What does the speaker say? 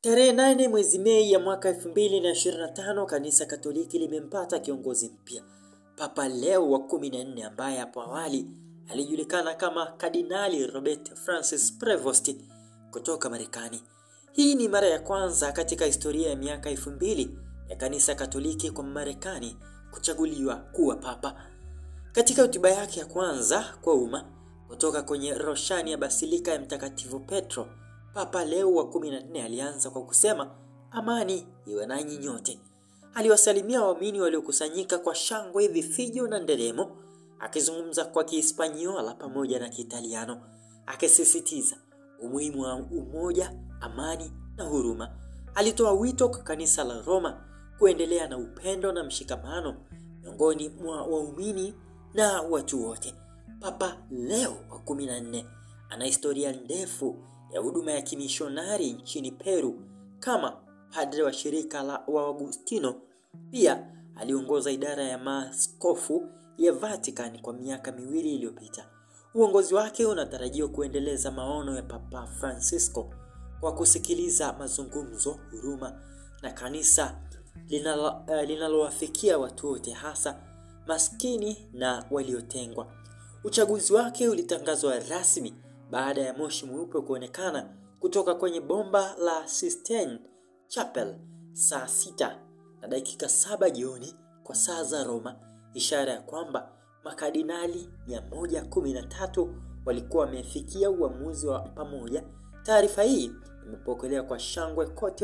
Tarehe 8 mwezi Mei ya mwaka 2025 kanisa Katoliki limempata kiongozi mpya, Papa Leo wa 14 ambaye hapo awali alijulikana kama Kardinali Robert Francis Prevost kutoka Marekani. Hii ni mara ya kwanza katika historia ya miaka 2000 ya kanisa Katoliki kwa Marekani kuchaguliwa kuwa papa. Katika hotuba yake ya kwanza kwa umma kutoka kwenye roshani ya Basilika ya Mtakatifu Petro, Papa Leo wa 14 alianza kwa kusema, "Amani iwe nanyi nyote." Aliwasalimia waamini waliokusanyika kwa shangwe, vifijo na nderemo, akizungumza kwa Kihispaniola pamoja na Kiitaliano, akisisitiza umuhimu wa umoja, amani na huruma. Alitoa wito kwa kanisa la Roma kuendelea na upendo na mshikamano miongoni mwa waumini na watu wote. Papa Leo wa 14 ana historia ndefu ya huduma ya kimishonari nchini Peru kama padre wa shirika la Waagustino. Pia aliongoza idara ya maaskofu ya Vatican kwa miaka 2 iliyopita. Uongozi wake unatarajiwa kuendeleza maono ya Papa Francisco kwa kusikiliza mazungumzo, huruma na kanisa linalowafikia watu wote, hasa maskini na waliotengwa. Uchaguzi wake ulitangazwa rasmi baada ya moshi mweupe kuonekana kutoka kwenye bomba la Sistine Chapel saa 6:07 jioni kwa saa za Roma, ishara ya kwamba makardinali 113 walikuwa wamefikia uamuzi wa pamoja. Taarifa hii imepokelewa kwa shangwe kote